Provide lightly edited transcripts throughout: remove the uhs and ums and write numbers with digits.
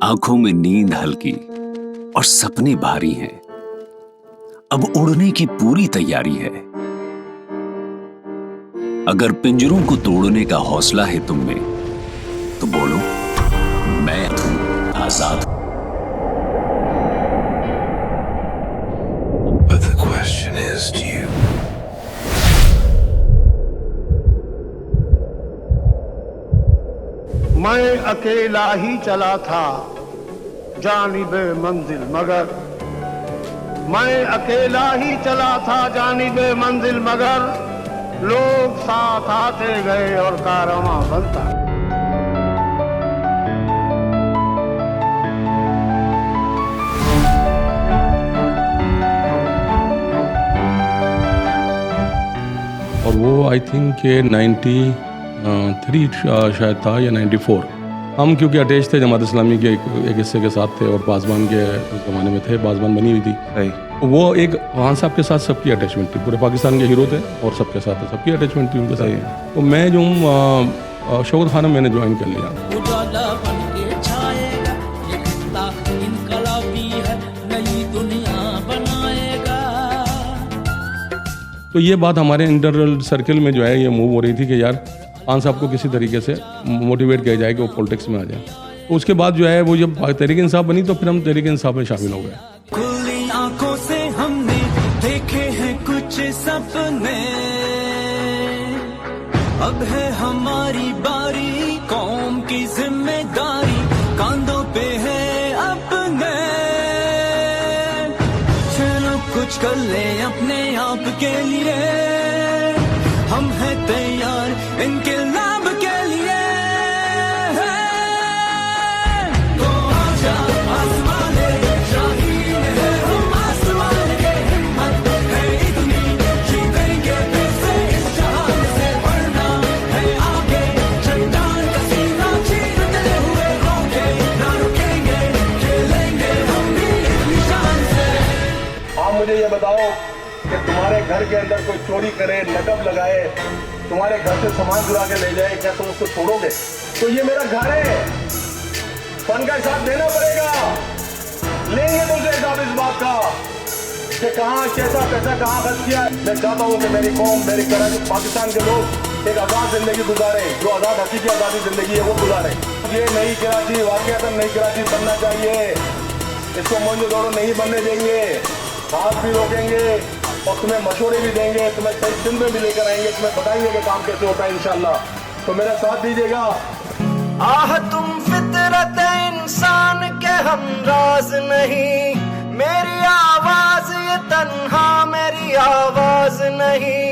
आंखों में नींद हल्की और सपने भारी हैं। अब उड़ने की पूरी तैयारी है। अगर पिंजरों को तोड़ने का हौसला है तुम में, तो बोलो मैं हूं आजाद। But the question is, do you? मैं अकेला ही चला था जानिबे मंजिल मगर, मैं अकेला ही चला था जानिबे मंजिल मगर, लोग साथ आते गए और कारवां बनता। और वो आई थिंक के 93 शायद था या 94। हम क्योंकि अटैच थे जमात इस्लामी के एक हिस्से के साथ थे और पासबान के उस ज़माने में थे, पासबान बनी हुई थी। तो वो एक खान साहब के साथ सबकी अटैचमेंट थी, पूरे पाकिस्तान के हीरो थे और सबके साथ सबकी अटैचमेंट थी उनके साथ। तो मैं जो हूँ शौकत खाना मैंने ज्वाइन कर लिया। तो ये बात हमारे इंटरनल सर्कल में जो है ये मूव हो रही थी कि यार खान साहब को किसी तरीके से मोटिवेट किया जाए कि वो पॉलिटिक्स में आ जाए। तो उसके बाद जो है वो जब तहरीक इंसाफ बनी तो फिर हम तहरीक इंसाफ में शामिल हो गए। खुली आंखों से हमने देखे हैं कुछ सपने, अब है हमारी बारी, कौम की जिम्मेदारी कांधों पे है अपने। चलो कुछ कर ले अपने आप के लिए, हम हैं तैयार इनके लाभ के लिए। तो आजा आसमाने शाहीन है हम आसमान के, हिम्मत है इतनी जीतेंगे फिर से इस जहान से, वरना है आगे चट्टान का सीना चीरते हुए रोके ना रुकेंगे, खेलेंगे हम भी इस निशान से। आप मुझे ये बताओ कि तुम्हारे घर के अंदर कोई चोरी करे, नकब लगाए, तुम्हारे घर से सामान चुरा के ले जाए, क्या तुम उसको छोड़ोगे? तो ये मेरा घर है, फन का हिसाब देना पड़ेगा। लेंगे तुमसे हिसाब इस बात का कि कहाँ कैसा पैसा कहाँ खर्च किया। मैं चाहता हूँ कि मेरी कौम, मेरी कराची पाकिस्तान के लोग एक आज़ाद जिंदगी गुजारे, जो आज़ाद हकीकी आज़ादी जिंदगी है वो गुजारे। ये नई कराची वाकई नई कराची बनना चाहिए, इसको मंजूर दौड़ो नहीं बनने देंगे, हाथ भी रोकेंगे और तुम्हें मशवरे भी देंगे, तुम्हें सही दिन में भी लेकर आएंगे, तुम्हें बताएंगे कि काम कैसे होता है इंशाल्लाह। तो मेरा साथ दीजिएगा। आह तुम फितरत इंसान के हम राज नहीं, मेरी आवाज ये तन्हा मेरी आवाज नहीं,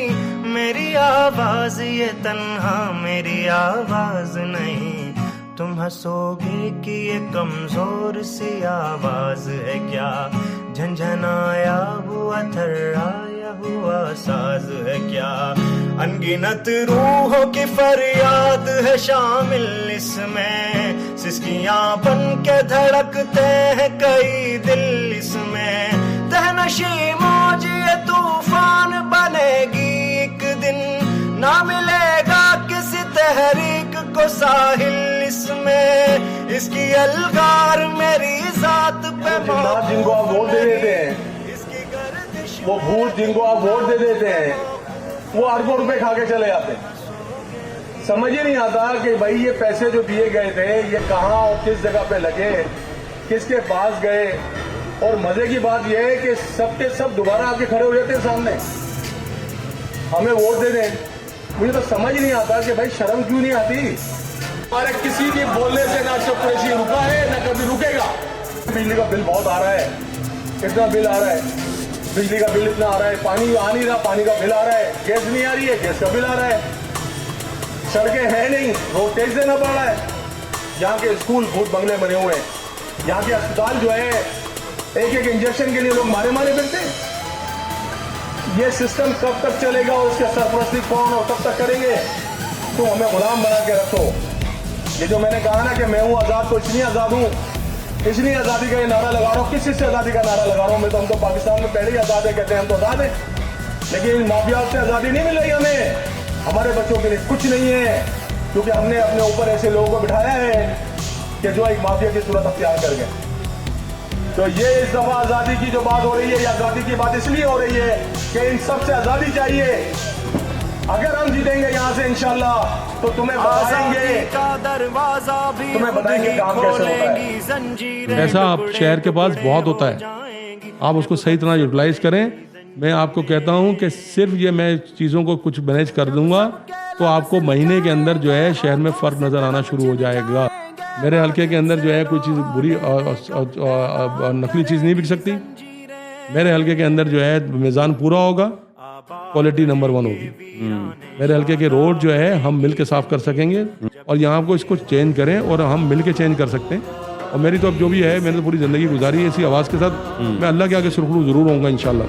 मेरी आवाज ये तन्हा मेरी आवाज नहीं। तुम हंसोगे कि ये कमजोर सी आवाज है क्या, झंझनाया हुआ थर्राया हुआ साज है क्या। अनगिनत रूहों की फरियाद है शामिल इसमें, सिसकियां बन के धड़कते हैं कई दिल इसमें। तहनशी मौज ये तूफान बनेगी एक दिन, ना मिलेगा किसी तहरीक को साहिल इसमें। इसकी अलगार मेरी जात पे जिन्नात जिनको आप वोट दे देते हैं, वो भूत जिनको आप वोट दे देते हैं, वो अरबों रुपए खा के चले जाते हैं। समझ ही नहीं आता कि भाई ये पैसे जो दिए गए थे ये कहाँ और किस जगह पे लगे, किसके पास गए। और मजे की बात यह है कि सबके सब दोबारा आके खड़े हो जाते हैं सामने, हमें वोट दे दें। मुझे तो समझ ही नहीं आता कि भाई शर्म क्यों नहीं आती। हमारे किसी के बोलने से ना चपरासी रुका है ना कभी रुकेगा। बिजली का बिल बहुत आ रहा है, कितना बिल आ रहा है, बिजली का बिल इतना आ रहा है, पानी आ नहीं रहा, पानी का बिल आ रहा है, गैस नहीं आ रही है, गैस का बिल आ रहा है, सड़कें हैं नहीं, रोड टैक्स देना पड़ रहा है। यहाँ के स्कूल भूत बंगले बने हुए हैं, यहाँ के अस्पताल जो है एक एक इंजेक्शन के लिए लोग मारे मारे फिरते हैं। ये सिस्टम कब तक चलेगा और उसके सरपरस्ती कौन और कब तक करेंगे? तो हमें गुलाम बना के रखो। ये जो मैंने कहा ना कि मैं हूँ आज़ाद, तो इसलिए आज़ाद हूँ, इसलिए आज़ादी का ये नारा लगा रहा हूँ। किस चीज़ से आज़ादी का नारा लगा रहा हूँ? मैं तो हम तो पाकिस्तान में पहले ही आज़ाद है, कहते हैं हम तो आज़ाद हैं, लेकिन माफिया से आज़ादी नहीं मिल रही हमें। हमारे बच्चों के लिए कुछ नहीं है, क्योंकि हमने अपने ऊपर ऐसे लोगों को बिठाया है कि जो एक माफिया की सूरत अख्तियार कर गए। तो ये इस दफा आजादी की जो बात हो रही है, ये आजादी की बात इसलिए हो रही है कि इन सबसे आजादी चाहिए। अगर हम जीतेंगे यहाँ से इंशाल्लाह तो तुम्हें बताएंगे काम कैसे होता है। ऐसा आप शहर के पास बहुत होता है, आप उसको सही तरह यूटिलाइज करें। मैं आपको कहता हूँ कि सिर्फ ये मैं चीज़ों को कुछ मैनेज कर दूंगा तो आपको महीने के अंदर जो है शहर में फ़र्क नज़र आना शुरू हो जाएगा। मेरे हल्के के अंदर जो है कोई चीज़ बुरी और नकली चीज़ नहीं बिक सकती। मेरे हल्के के अंदर जो है मीज़ान पूरा होगा, क्वालिटी नंबर 1 होगी। मेरे हल्के के रोड जो है हम मिल के साफ कर सकेंगे और यहाँ को इसको चेंज करें और हम मिल के चेंज कर सकते हैं। और मेरी तो अब जो भी है, मैंने तो पूरी ज़िंदगी गुजारी है इसी आवाज़ के साथ। मैं अल्लाह के आगे सुरखरू ज़रूर होऊंगा इंशाल्लाह।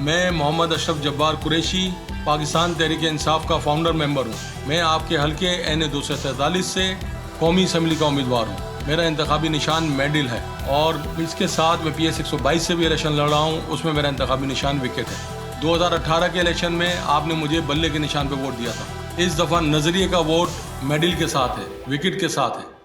मैं मोहम्मद अशरफ जब्बार कुरैशी पाकिस्तान तहरीक इंसाफ का फाउंडर मेंबर हूँ। मैं आपके हल्के N 243 से कौमी असम्बली का उम्मीदवार हूँ। मेरा इंतखाबी निशान मेडल है और इसके साथ मैं PS 122 से भी इलेक्शन लड़ रहा हूँ, उसमें मेरा इंतखाबी निशान विकेट है। 2018 के इलेक्शन में आपने मुझे बल्ले के निशान पर वोट दिया था। इस दफ़ा नज़रिए का वोट मेडल के साथ है, विकेट के साथ है।